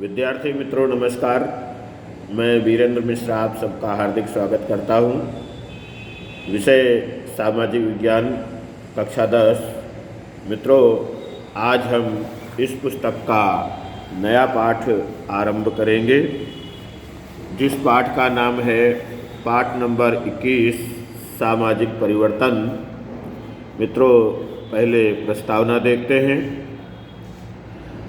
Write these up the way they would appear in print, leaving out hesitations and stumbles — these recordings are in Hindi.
विद्यार्थी मित्रों नमस्कार। मैं वीरेंद्र मिश्रा आप सबका हार्दिक स्वागत करता हूँ। विषय सामाजिक विज्ञान कक्षा 10। मित्रों, आज हम इस पुस्तक का नया पाठ आरंभ करेंगे, जिस पाठ का नाम है पाठ नंबर 21 सामाजिक परिवर्तन। मित्रों, पहले प्रस्तावना देखते हैं।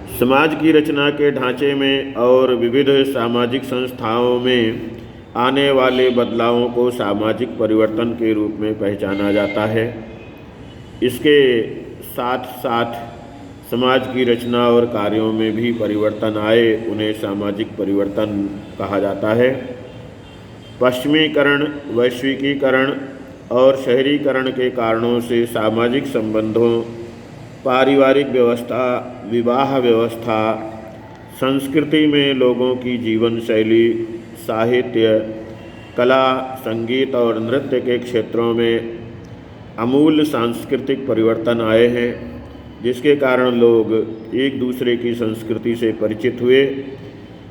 समाज की रचना के ढांचे में और विविध सामाजिक संस्थाओं में आने वाले बदलावों को सामाजिक परिवर्तन के रूप में पहचाना जाता है। इसके साथ साथ समाज की रचना और कार्यों में भी परिवर्तन आए, उन्हें सामाजिक परिवर्तन कहा जाता है। पश्चिमीकरण, वैश्विकीकरण और शहरीकरण के कारणों से सामाजिक संबंधों, पारिवारिक व्यवस्था, विवाह व्यवस्था, संस्कृति में लोगों की जीवन शैली, साहित्य, कला, संगीत और नृत्य के क्षेत्रों में आमूल सांस्कृतिक परिवर्तन आए हैं, जिसके कारण लोग एक दूसरे की संस्कृति से परिचित हुए।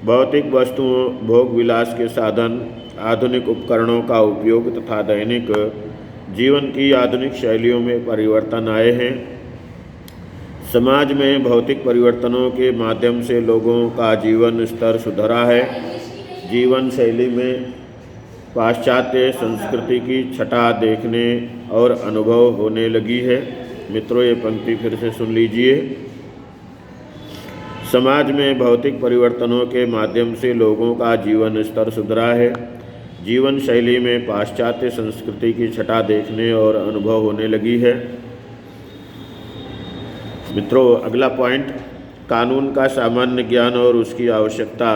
भौतिक वस्तुओं, भोग विलास के साधन, आधुनिक उपकरणों का उपयोग तथा दैनिक जीवन की आधुनिक शैलियों में परिवर्तन आए हैं। समाज में भौतिक परिवर्तनों के माध्यम से लोगों का जीवन स्तर सुधरा है। जीवन शैली में पाश्चात्य संस्कृति की छटा देखने और अनुभव होने लगी है। मित्रों, ये पंक्ति फिर से सुन लीजिए। समाज में भौतिक परिवर्तनों के माध्यम से लोगों का जीवन स्तर सुधरा है। जीवन शैली में पाश्चात्य संस्कृति की छटा देखने और अनुभव होने लगी है। मित्रों, अगला पॉइंट, कानून का सामान्य ज्ञान और उसकी आवश्यकता।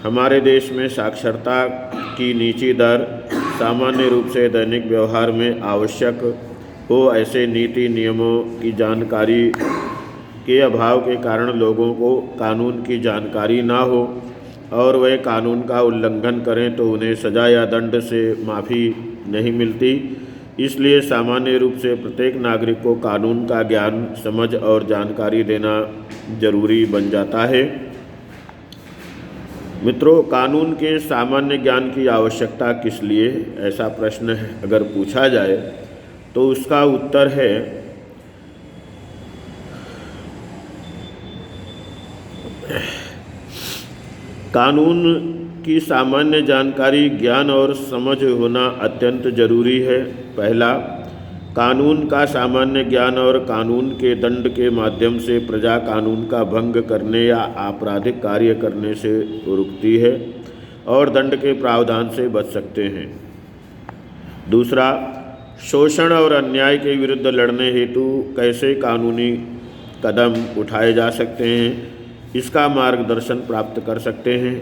हमारे देश में साक्षरता की नीची दर सामान्य रूप से दैनिक व्यवहार में आवश्यक हो ऐसे नीति नियमों की जानकारी के अभाव के कारण लोगों को कानून की जानकारी ना हो और वे कानून का उल्लंघन करें तो उन्हें सज़ा या दंड से माफ़ी नहीं मिलती। इसलिए सामान्य रूप से प्रत्येक नागरिक को कानून का ज्ञान, समझ और जानकारी देना जरूरी बन जाता है। मित्रों, कानून के सामान्य ज्ञान की आवश्यकता किस लिए, ऐसा प्रश्न अगर पूछा जाए तो उसका उत्तर है कानून की सामान्य जानकारी, ज्ञान और समझ होना अत्यंत जरूरी है। पहला, कानून का सामान्य ज्ञान और कानून के दंड के माध्यम से प्रजा कानून का भंग करने या आपराधिक कार्य करने से रुकती है और दंड के प्रावधान से बच सकते हैं। दूसरा, शोषण और अन्याय के विरुद्ध लड़ने हेतु कैसे कानूनी कदम उठाए जा सकते हैं, इसका मार्गदर्शन प्राप्त कर सकते हैं।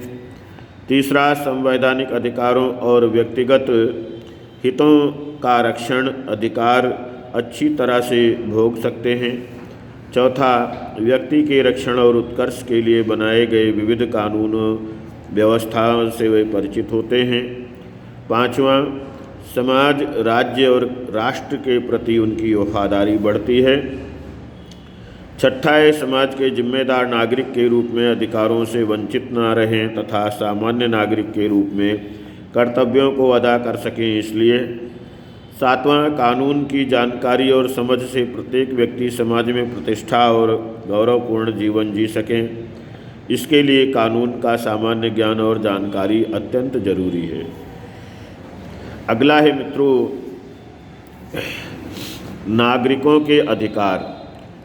तीसरा, संवैधानिक अधिकारों और व्यक्तिगत हितों का रक्षण अधिकार अच्छी तरह से भोग सकते हैं। चौथा, व्यक्ति के रक्षण और उत्कर्ष के लिए बनाए गए विविध कानून व्यवस्थाओं से वे परिचित होते हैं। पांचवा, समाज, राज्य और राष्ट्र के प्रति उनकी वफादारी बढ़ती है। छठा है, समाज के जिम्मेदार नागरिक के रूप में अधिकारों से वंचित न रहें तथा सामान्य नागरिक के रूप में कर्तव्यों को अदा कर सकें। इसलिए सातवां, कानून की जानकारी और समझ से प्रत्येक व्यक्ति समाज में प्रतिष्ठा और गौरवपूर्ण जीवन जी सकें। इसके लिए कानून का सामान्य ज्ञान और जानकारी अत्यंत जरूरी है। अगला है मित्रों, नागरिकों के अधिकार।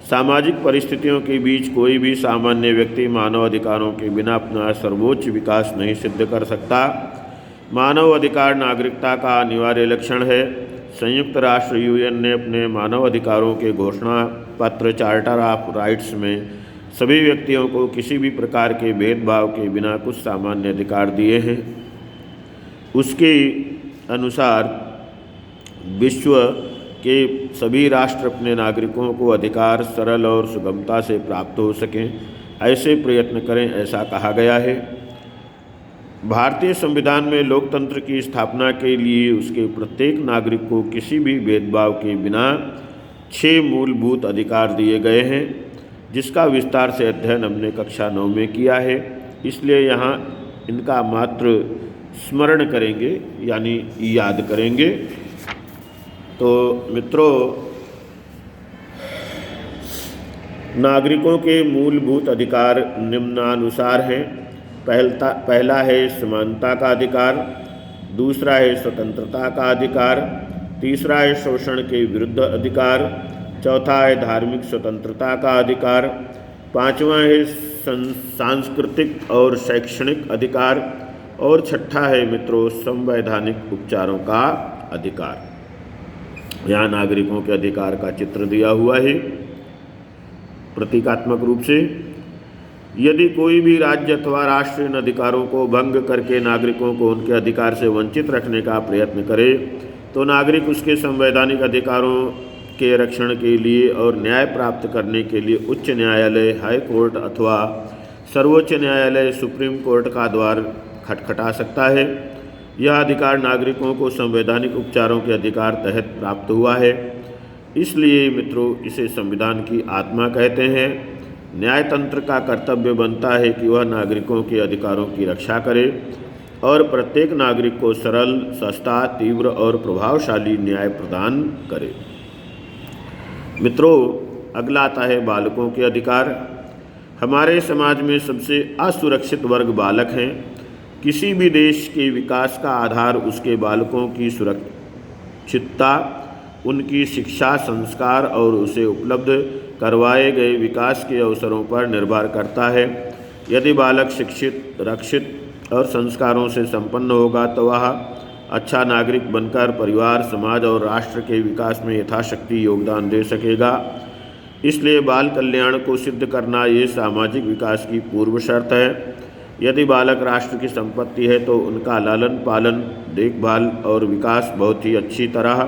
सामाजिक परिस्थितियों के बीच कोई भी सामान्य व्यक्ति मानव अधिकारों के बिना अपना सर्वोच्च विकास नहीं सिद्ध कर सकता। मानव अधिकार नागरिकता का अनिवार्य लक्षण है। संयुक्त राष्ट्र यूएन ने अपने मानव अधिकारों के घोषणा पत्र चार्टर ऑफ राइट्स में सभी व्यक्तियों को किसी भी प्रकार के भेदभाव के बिना कुछ सामान्य अधिकार दिए हैं। उसके अनुसार विश्व के सभी राष्ट्र अपने नागरिकों को अधिकार सरल और सुगमता से प्राप्त हो सकें, ऐसे प्रयत्न करें, ऐसा कहा गया है। भारतीय संविधान में लोकतंत्र की स्थापना के लिए उसके प्रत्येक नागरिक को किसी भी भेदभाव के बिना 6 मूलभूत अधिकार दिए गए हैं। जिसका विस्तार से अध्ययन हमने कक्षा 9 में किया है, इसलिए यहाँ इनका मात्र स्मरण करेंगे यानी याद करेंगे। तो मित्रों, नागरिकों के मूलभूत अधिकार निम्नानुसार हैं। पहला है समानता का अधिकार, दूसरा है स्वतंत्रता का अधिकार, तीसरा है शोषण के विरुद्ध अधिकार, चौथा है धार्मिक स्वतंत्रता का अधिकार, पांचवा है सांस्कृतिक और शैक्षणिक अधिकार, और छठा है मित्रों संवैधानिक उपचारों का अधिकार। यहाँ नागरिकों के अधिकार का चित्र दिया हुआ है प्रतीकात्मक रूप से। यदि कोई भी राज्य अथवा राष्ट्र इन अधिकारों को भंग करके नागरिकों को उनके अधिकार से वंचित रखने का प्रयत्न करे तो नागरिक उसके संवैधानिक अधिकारों के रक्षण के लिए और न्याय प्राप्त करने के लिए उच्च न्यायालय, हाई कोर्ट अथवा सर्वोच्च न्यायालय, सुप्रीम कोर्ट का द्वार खटखटा सकता है। यह अधिकार नागरिकों को संवैधानिक उपचारों के अधिकार तहत प्राप्त हुआ है, इसलिए मित्रों इसे संविधान की आत्मा कहते हैं। न्यायतंत्र का कर्तव्य बनता है कि वह नागरिकों के अधिकारों की रक्षा करे और प्रत्येक नागरिक को सरल, सस्ता, तीव्र और प्रभावशाली न्याय प्रदान करे। मित्रों, अगला आता है बालकों के अधिकार। हमारे समाज में सबसे असुरक्षित वर्ग बालक हैं। किसी भी देश के विकास का आधार उसके बालकों की सुरक्षितता, उनकी शिक्षा, संस्कार और उसे उपलब्ध करवाए गए विकास के अवसरों पर निर्भर करता है। यदि बालक शिक्षित, रक्षित और संस्कारों से संपन्न होगा तो वह अच्छा नागरिक बनकर परिवार, समाज और राष्ट्र के विकास में यथाशक्ति योगदान दे सकेगा। इसलिए बाल कल्याण को सिद्ध करना ये सामाजिक विकास की पूर्व शर्त है। यदि बालक राष्ट्र की संपत्ति है तो उनका लालन पालन, देखभाल और विकास बहुत ही अच्छी तरह,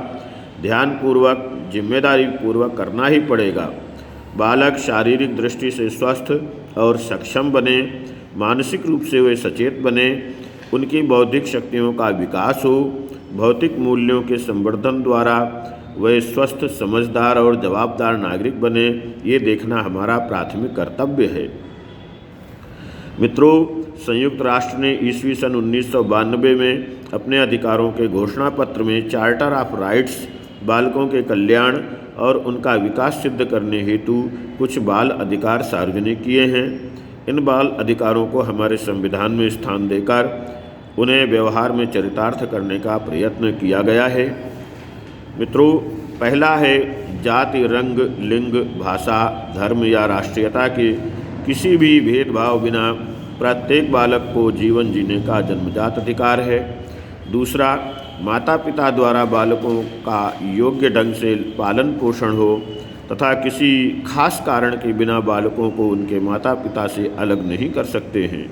ध्यानपूर्वक, जिम्मेदारी पूर्वक करना ही पड़ेगा। बालक शारीरिक दृष्टि से स्वस्थ और सक्षम बने, मानसिक रूप से वे सचेत बने, उनकी बौद्धिक शक्तियों का विकास हो, भौतिक मूल्यों के संवर्धन द्वारा वे स्वस्थ, समझदार और जवाबदार नागरिक बने, ये देखना हमारा प्राथमिक कर्तव्य है। मित्रों, संयुक्त राष्ट्र ने ईस्वी सन 1992 में अपने अधिकारों के घोषणा पत्र में चार्टर ऑफ राइट्स, बालकों के कल्याण और उनका विकास सिद्ध करने हेतु कुछ बाल अधिकार सार्वजनिक किए हैं। इन बाल अधिकारों को हमारे संविधान में स्थान देकर उन्हें व्यवहार में चरितार्थ करने का प्रयत्न किया गया है। मित्रों, पहला है जाति, रंग, लिंग, भाषा, धर्म या राष्ट्रीयता के किसी भी भेदभाव बिना प्रत्येक बालक को जीवन जीने का जन्मजात अधिकार है। दूसरा, माता पिता द्वारा बालकों का योग्य ढंग से पालन पोषण हो तथा किसी खास कारण के बिना बालकों को उनके माता पिता से अलग नहीं कर सकते हैं।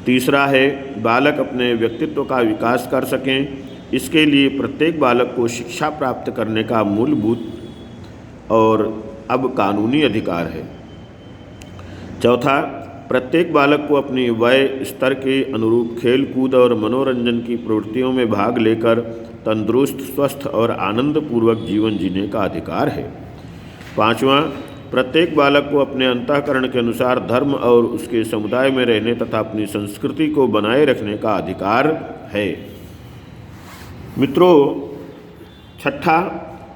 तीसरा है बालक अपने व्यक्तित्व का विकास कर सकें, इसके लिए प्रत्येक बालक को शिक्षा प्राप्त करने का मूलभूत और अब कानूनी अधिकार है। चौथा, प्रत्येक बालक को अपनी वय स्तर के अनुरूप खेल कूद और मनोरंजन की प्रवृत्तियों में भाग लेकर तंदुरुस्त, स्वस्थ और आनंदपूर्वक जीवन जीने का अधिकार है। पाँचवां, प्रत्येक बालक को अपने अंतःकरण के अनुसार धर्म और उसके समुदाय में रहने तथा अपनी संस्कृति को बनाए रखने का अधिकार है। मित्रों, छठा,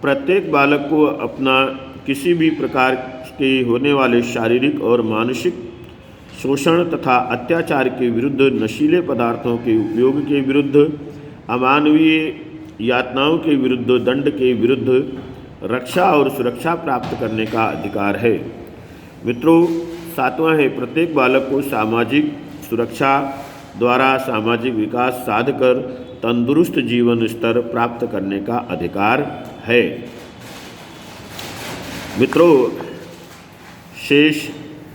प्रत्येक बालक को अपना किसी भी प्रकार के होने वाले शारीरिक और मानसिक शोषण तथा अत्याचार के विरुद्ध, नशीले पदार्थों के उपयोग के विरुद्ध, अमानवीय यातनाओं के विरुद्ध, दंड के विरुद्ध रक्षा और सुरक्षा प्राप्त करने का अधिकार है। मित्रों, सातवां है प्रत्येक बालक को सामाजिक सुरक्षा द्वारा सामाजिक विकास साधकर तंदुरुस्त जीवन स्तर प्राप्त करने का अधिकार है। मित्रों, शेष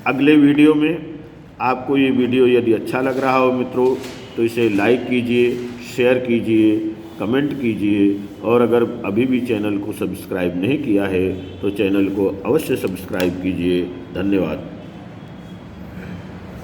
अगले वीडियो में। आपको ये वीडियो यदि अच्छा लग रहा हो मित्रों तो इसे लाइक कीजिए, शेयर कीजिए, कमेंट कीजिए और अगर अभी भी चैनल को सब्सक्राइब नहीं किया है तो चैनल को अवश्य सब्सक्राइब कीजिए। धन्यवाद।